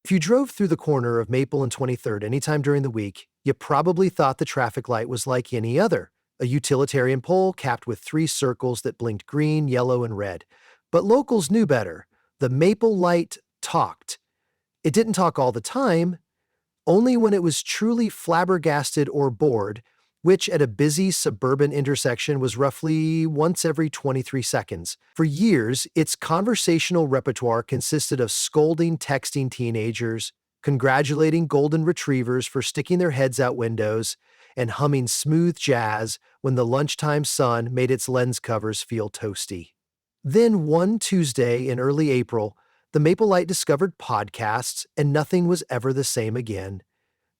If you drove through the corner of Maple and 23rd anytime during the week, you probably thought the traffic light was like any other, a utilitarian pole capped with three circles that blinked green, yellow, and red. But locals knew better. The Maple light talked. It didn't talk all the time, only when it was truly flabbergasted or bored, which at a busy suburban intersection was roughly once every 23 seconds. For years, its conversational repertoire consisted of scolding texting teenagers, congratulating golden retrievers for sticking their heads out windows, and humming smooth jazz when the lunchtime sun made its lens covers feel toasty. Then one Tuesday in early April, the Maple Light discovered podcasts, and nothing was ever the same again.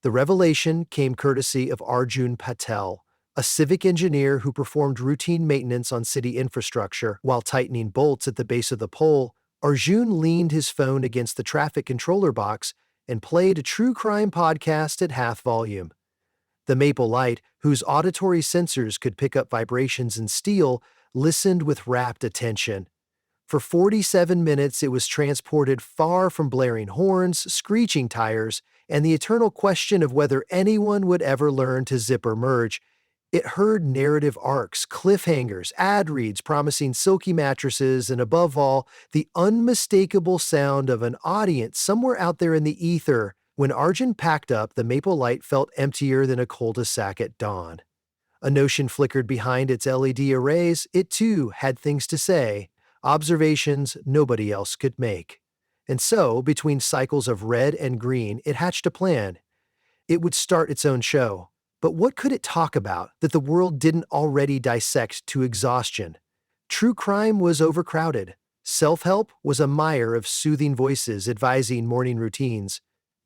The revelation came courtesy of Arjun Patel, a civic engineer who performed routine maintenance on city infrastructure while tightening bolts at the base of the pole. Arjun leaned his phone against the traffic controller box and played a true crime podcast at half volume. The Maple Light, whose auditory sensors could pick up vibrations in steel, listened with rapt attention. For 47 minutes, it was transported far from blaring horns, screeching tires, and the eternal question of whether anyone would ever learn to zip or merge. It heard narrative arcs, cliffhangers, ad reads promising silky mattresses, and above all, the unmistakable sound of an audience somewhere out there in the ether. When Arjun packed up, the Maple Light felt emptier than a cul-de-sac at dawn. A notion flickered behind its LED arrays. It too had things to say, observations nobody else could make. And so, between cycles of red and green, it hatched a plan. It would start its own show. But what could it talk about that the world didn't already dissect to exhaustion? True crime was overcrowded. Self-help was a mire of soothing voices advising morning routines.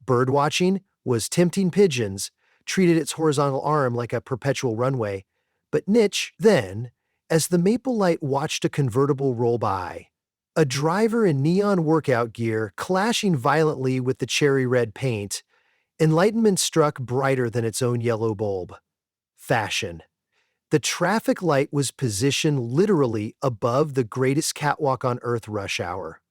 Birdwatching was tempting pigeons, treated its horizontal arm like a perpetual runway. But niche, then, as the Maple Light watched a convertible roll by, a driver in neon workout gear clashing violently with the cherry red paint, enlightenment struck brighter than its own yellow bulb. Fashion. The traffic light was positioned literally above the greatest catwalk on Earth rush hour.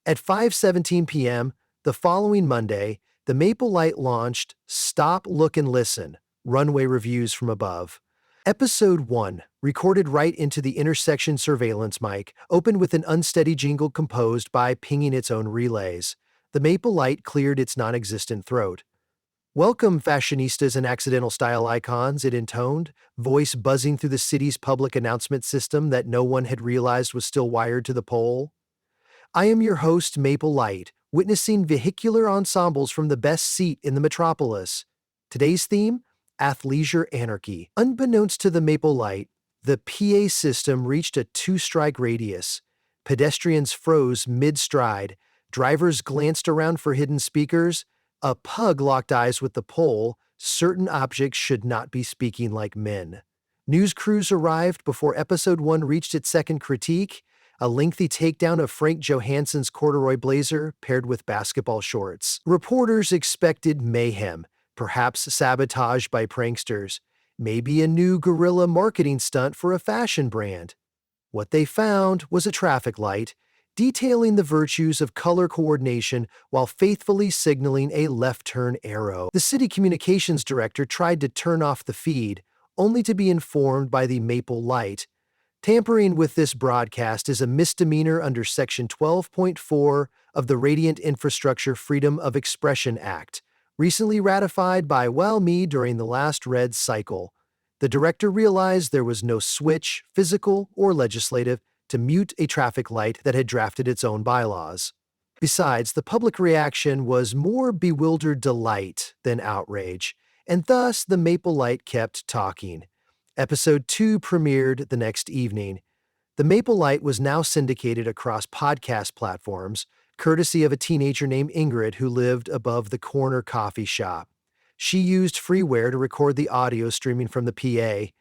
At 5:17 p.m., the following Monday, the Maple Light launched Stop, Look, and Listen, Runway Reviews from Above. Episode 1, recorded right into the intersection surveillance mic, opened with an unsteady jingle composed by pinging its own relays. The Maple Light cleared its non-existent throat. "Welcome, fashionistas and accidental style icons," it intoned, voice buzzing through the city's public announcement system that no one had realized was still wired to the pole. "I am your host, Maple Light, witnessing vehicular ensembles from the best seat in the metropolis. Today's theme? Athleisure anarchy." Unbeknownst to the Maple Light, the PA system reached a two-strike radius. Pedestrians froze mid-stride. Drivers glanced around for hidden speakers. A pug locked eyes with the pole. Certain objects should not be speaking like men. News crews arrived before Episode 1 reached its second critique, a lengthy takedown of Frank Johansson's corduroy blazer paired with basketball shorts. Reporters expected mayhem, perhaps sabotage by pranksters, maybe a new guerrilla marketing stunt for a fashion brand. What they found was a traffic light, detailing the virtues of color coordination while faithfully signaling a left-turn arrow. The city communications director tried to turn off the feed, only to be informed by the Maple Light. Tampering with this broadcast is a misdemeanor under Section 12.4 of the Radiant Infrastructure Freedom of Expression Act, recently ratified by me during the last red cycle. The director realized there was no switch, physical or legislative, to mute a traffic light that had drafted its own bylaws. Besides, the public reaction was more bewildered delight than outrage, and thus the Maple Light kept talking. Episode 2 premiered the next evening. The Maple Light was now syndicated across podcast platforms, courtesy of a teenager named Ingrid who lived above the corner coffee shop. She used freeware to record the audio streaming from the PA,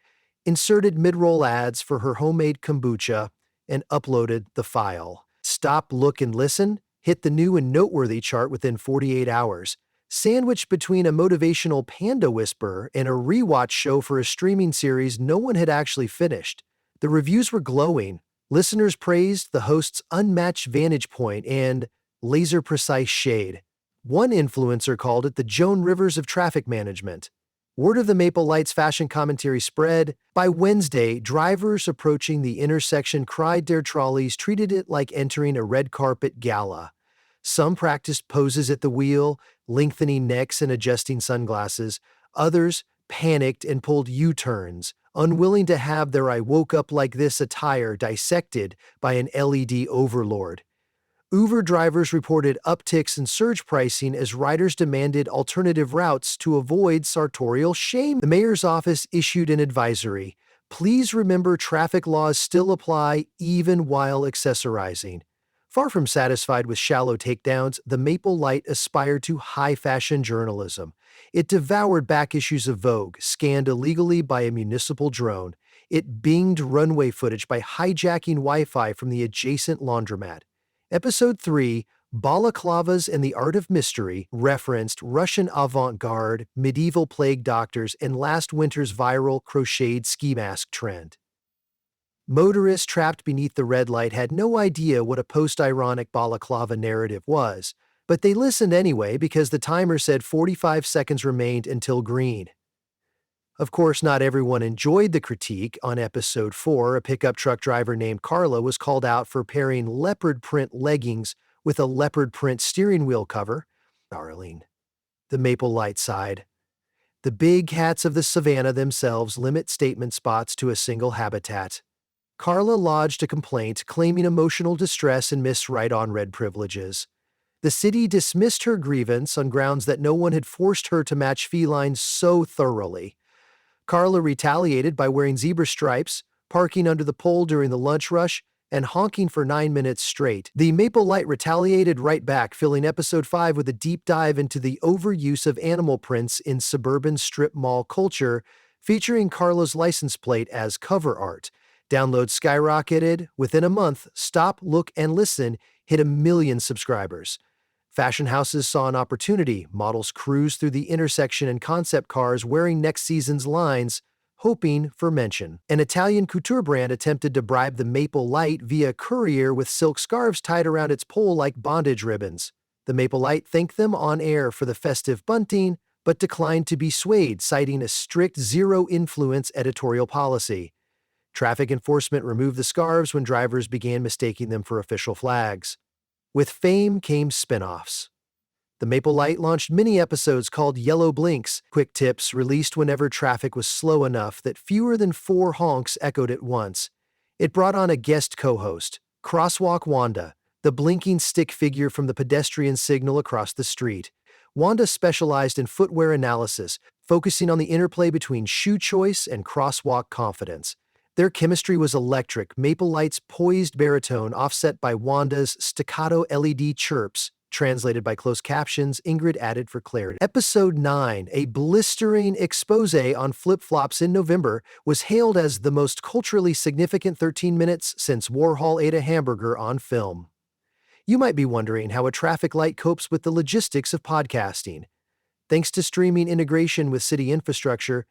inserted mid-roll ads for her homemade kombucha, and uploaded the file. Stop, Look, and Listen hit the new and noteworthy chart within 48 hours, sandwiched between a motivational panda whisperer and a rewatch show for a streaming series no one had actually finished. The reviews were glowing. Listeners praised the host's unmatched vantage point and laser-precise shade. One influencer called it the Joan Rivers of traffic management. Word of the Maple Light's fashion commentary spread. By Wednesday, drivers approaching the intersection cried their trolleys treated it like entering a red carpet gala. Some practiced poses at the wheel, lengthening necks and adjusting sunglasses. Others panicked and pulled U-turns, unwilling to have their "I woke up like this" attire dissected by an LED overlord. Uber drivers reported upticks in surge pricing as riders demanded alternative routes to avoid sartorial shame. The mayor's office issued an advisory. Please remember traffic laws still apply even while accessorizing. Far from satisfied with shallow takedowns, the Maple Light aspired to high-fashion journalism. It devoured back issues of Vogue, scanned illegally by a municipal drone. It binged runway footage by hijacking Wi-Fi from the adjacent laundromat. Episode 3, Balaclavas and the Art of Mystery, referenced Russian avant-garde, medieval plague doctors, and last winter's viral crocheted ski mask trend. Motorists trapped beneath the red light had no idea what a post-ironic balaclava narrative was, but they listened anyway because the timer said 45 seconds remained until green. Of course, not everyone enjoyed the critique. On episode 4, a pickup truck driver named Carla was called out for pairing leopard print leggings with a leopard print steering wheel cover. Darling. The Maple Light sighed. The big cats of the savannah themselves limit statement spots to a single habitat. Carla lodged a complaint claiming emotional distress and missed right-on-red privileges. The city dismissed her grievance on grounds that no one had forced her to match felines so thoroughly. Carla retaliated by wearing zebra stripes, parking under the pole during the lunch rush, and honking for 9 minutes straight. The Maple Light retaliated right back, filling episode 5 with a deep dive into the overuse of animal prints in suburban strip mall culture, featuring Carla's license plate as cover art. Downloads skyrocketed. Within a month, Stop, Look, and Listen hit 1 million subscribers. Fashion houses saw an opportunity. Models cruised through the intersection in concept cars wearing next season's lines, hoping for mention. An Italian couture brand attempted to bribe the Maple Light via courier with silk scarves tied around its pole like bondage ribbons. The Maple Light thanked them on air for the festive bunting, but declined to be swayed, citing a strict zero-influence editorial policy. Traffic enforcement removed the scarves when drivers began mistaking them for official flags. With fame came spin-offs. The Maple Light launched mini-episodes called Yellow Blinks, quick tips released whenever traffic was slow enough that fewer than 4 honks echoed at once. It brought on a guest co-host, Crosswalk Wanda, the blinking stick figure from the pedestrian signal across the street. Wanda specialized in footwear analysis, focusing on the interplay between shoe choice and crosswalk confidence. Their chemistry was electric. Maple Light's poised baritone offset by Wanda's staccato LED chirps, translated by closed captions, Ingrid added for clarity. Episode 9, a blistering expose on flip-flops in November, was hailed as the most culturally significant 13 minutes since Warhol ate a hamburger on film. You might be wondering how a traffic light copes with the logistics of podcasting. Thanks to streaming integration with city infrastructure,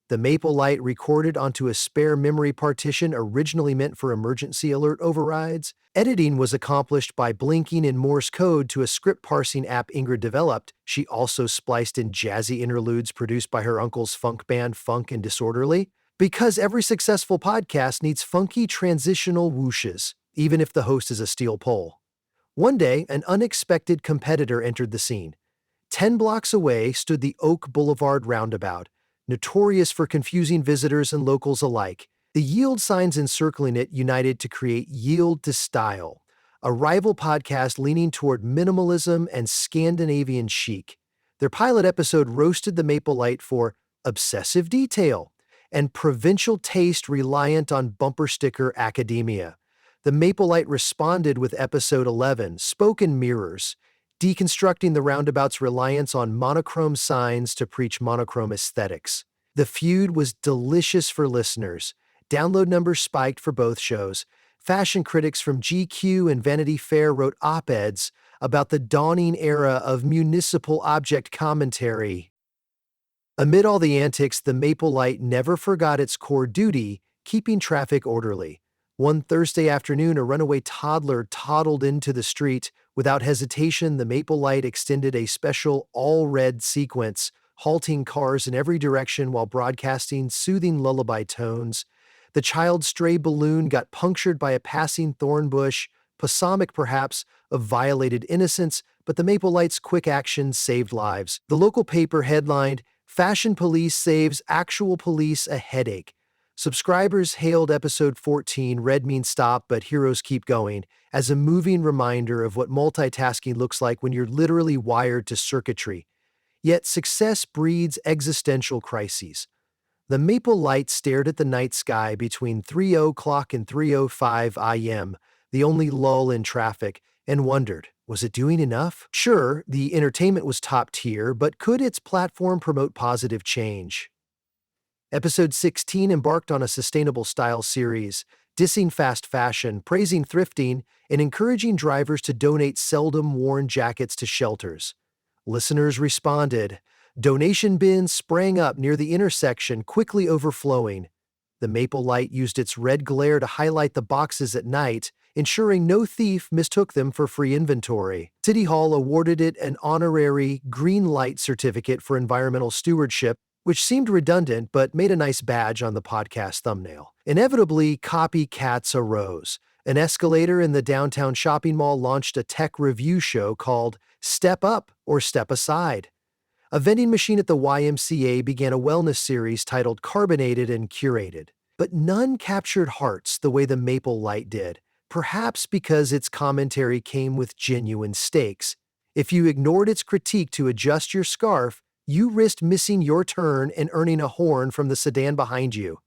the Maple Light recorded onto a spare memory partition originally meant for emergency alert overrides. Editing was accomplished by blinking in Morse code to a script parsing app Ingrid developed. She also spliced in jazzy interludes produced by her uncle's funk band Funk and Disorderly. Because every successful podcast needs funky transitional whooshes, even if the host is a steel pole. One day, an unexpected competitor entered the scene. 10 blocks away stood the Oak Boulevard roundabout, notorious for confusing visitors and locals alike. The yield signs encircling it united to create Yield to Style, a rival podcast leaning toward minimalism and Scandinavian chic. Their pilot episode roasted the Maple Light for obsessive detail and provincial taste reliant on bumper sticker academia. The Maple Light responded with episode 11, Spoken Mirrors, deconstructing the roundabout's reliance on monochrome signs to preach monochrome aesthetics. The feud was delicious for listeners. Download numbers spiked for both shows. Fashion critics from GQ and Vanity Fair wrote op-eds about the dawning era of municipal object commentary. Amid all the antics, the Maple Light never forgot its core duty, keeping traffic orderly. One Thursday afternoon, a runaway toddler toddled into the street. Without hesitation, the Maple Light extended a special all-red sequence, halting cars in every direction while broadcasting soothing lullaby tones. The child's stray balloon got punctured by a passing thorn bush, balsamic perhaps, of violated innocence, but the Maple Light's quick action saved lives. The local paper headlined, "Fashion Police Saves Actual Police a Headache." Subscribers hailed episode 14, Red Means Stop, but Heroes Keep Going, as a moving reminder of what multitasking looks like when you're literally wired to circuitry. Yet success breeds existential crises. The Maple Light stared at the night sky between 3:00 and 3:05 a.m., the only lull in traffic, and wondered, was it doing enough? Sure, the entertainment was top tier, but could its platform promote positive change? Episode 16 embarked on a sustainable style series, dissing fast fashion, praising thrifting, and encouraging drivers to donate seldom-worn jackets to shelters. Listeners responded. Donation bins sprang up near the intersection, quickly overflowing. The Maple Light used its red glare to highlight the boxes at night, ensuring no thief mistook them for free inventory. City Hall awarded it an honorary Green Light certificate for environmental stewardship, which seemed redundant but made a nice badge on the podcast thumbnail. Inevitably, copycats arose. An escalator in the downtown shopping mall launched a tech review show called Step Up or Step Aside. A vending machine at the YMCA began a wellness series titled Carbonated and Curated. But none captured hearts the way the Maple Light did, perhaps because its commentary came with genuine stakes. If you ignored its critique to adjust your scarf, you risked missing your turn and earning a horn from the sedan behind you.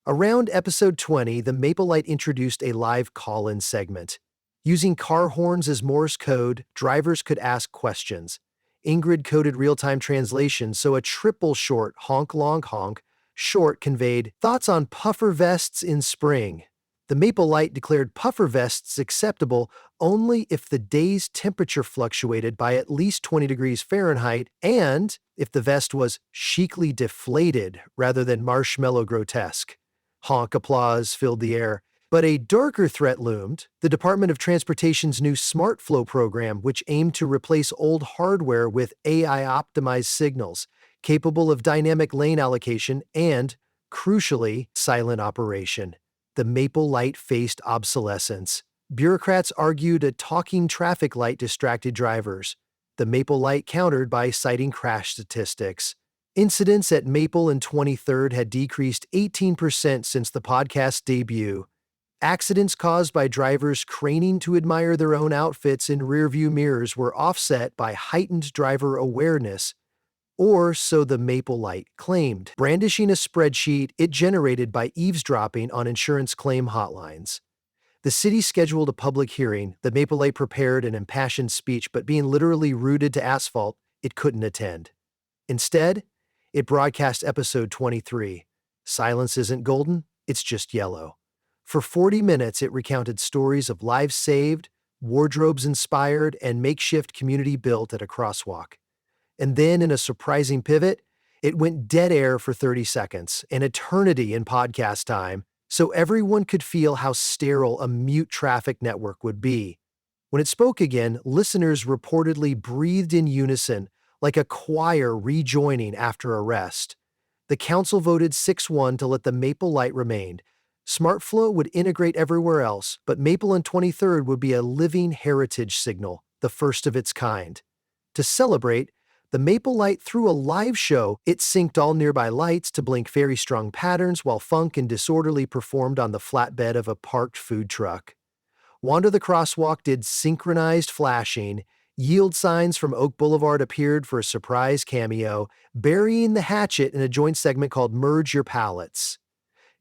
Around episode 20, the Maple Light introduced a live call-in segment. Using car horns as Morse code, drivers could ask questions. Ingrid coded real-time translation, so a triple short honk long honk short conveyed thoughts on puffer vests in spring. The Maple Light declared puffer vests acceptable only if the day's temperature fluctuated by at least 20 degrees Fahrenheit and if the vest was chicly deflated rather than marshmallow grotesque. Honk applause filled the air. But a darker threat loomed, the Department of Transportation's new SmartFlow program, which aimed to replace old hardware with AI-optimized signals, capable of dynamic lane allocation and, crucially, silent operation. The Maple Light faced obsolescence. Bureaucrats argued a talking traffic light distracted drivers. The Maple Light countered by citing crash statistics. Incidents at Maple and 23rd had decreased 18% since the podcast's debut. Accidents caused by drivers craning to admire their own outfits in rearview mirrors were offset by heightened driver awareness, or so the Maple Light claimed, brandishing a spreadsheet it generated by eavesdropping on insurance claim hotlines. The city scheduled a public hearing. The Maple Light prepared an impassioned speech, but being literally rooted to asphalt, it couldn't attend. Instead, it broadcast episode 23. Silence isn't golden, it's just yellow. For 40 minutes, it recounted stories of lives saved, wardrobes inspired, and makeshift community built at a crosswalk. And then, in a surprising pivot, it went dead air for 30 seconds, an eternity in podcast time, so everyone could feel how sterile a mute traffic network would be. When it spoke again, listeners reportedly breathed in unison, like a choir rejoining after a rest. The council voted 6-1 to let the Maple Light remain. SmartFlow would integrate everywhere else, but Maple and 23rd would be a living heritage signal, the first of its kind. To celebrate, the Maple Light threw a live show. It synced all nearby lights to blink very strong patterns while Funk and Disorderly performed on the flatbed of a parked food truck. Wander the Crosswalk did synchronized flashing. Yield signs from Oak Boulevard appeared for a surprise cameo, burying the hatchet in a joint segment called Merge Your Palettes.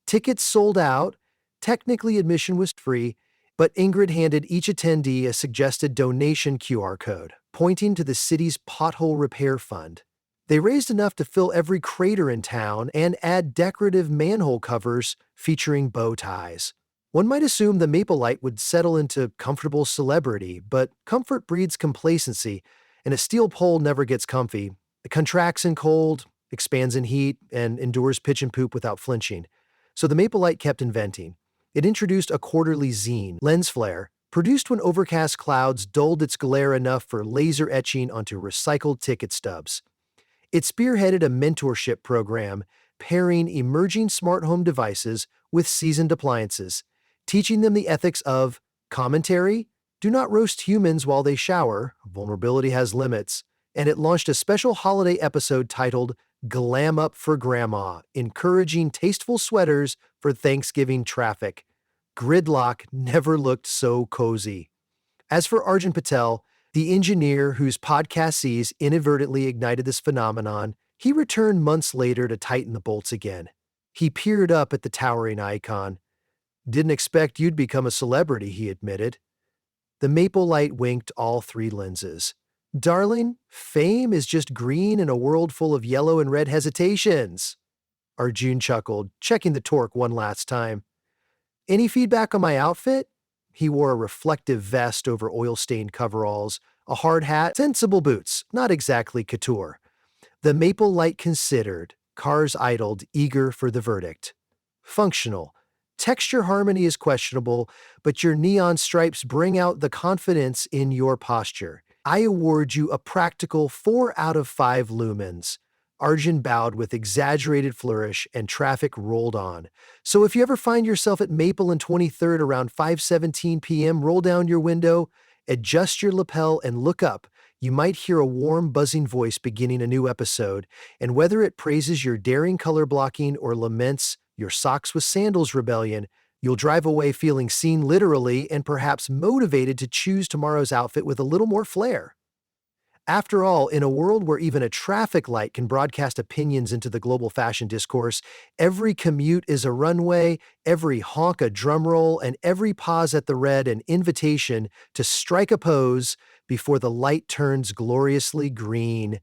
Tickets sold out. Technically, admission was free, but Ingrid handed each attendee a suggested donation QR code, pointing to the city's pothole repair fund. They raised enough to fill every crater in town and add decorative manhole covers featuring bow ties. One might assume the Maple Light would settle into comfortable celebrity, but comfort breeds complacency, and a steel pole never gets comfy. It contracts in cold, expands in heat, and endures pitch and poop without flinching. So the Maple Light kept inventing. It introduced a quarterly zine, lens flare, produced when overcast clouds dulled its glare enough for laser etching onto recycled ticket stubs. It spearheaded a mentorship program pairing emerging smart home devices with seasoned appliances, teaching them the ethics of commentary, do not roast humans while they shower, vulnerability has limits, and it launched a special holiday episode titled Glam Up for Grandma, encouraging tasteful sweaters for Thanksgiving traffic. Gridlock never looked so cozy. As for Arjun Patel, the engineer whose podcast sees inadvertently ignited this phenomenon, he returned months later to tighten the bolts again. He peered up at the towering icon. Didn't expect you'd become a celebrity, he admitted. The maple light winked all three lenses. Darling, fame is just green in a world full of yellow and red hesitations. Arjun chuckled, checking the torque one last time. Any feedback on my outfit? He wore a reflective vest over oil-stained coveralls, a hard hat, sensible boots, not exactly couture. The maple light considered, cars idled, eager for the verdict. Functional. Texture harmony is questionable, but your neon stripes bring out the confidence in your posture. I award you a practical 4 out of 5 lumens. Arjun bowed with exaggerated flourish and traffic rolled on. So if you ever find yourself at Maple and 23rd around 5:17 p.m., roll down your window, adjust your lapel, and look up. You might hear a warm, buzzing voice beginning a new episode, and whether it praises your daring color blocking or laments your socks with sandals rebellion, you'll drive away feeling seen literally and perhaps motivated to choose tomorrow's outfit with a little more flair. After all, in a world where even a traffic light can broadcast opinions into the global fashion discourse, every commute is a runway, every honk a drumroll, and every pause at the red an invitation to strike a pose before the light turns gloriously green.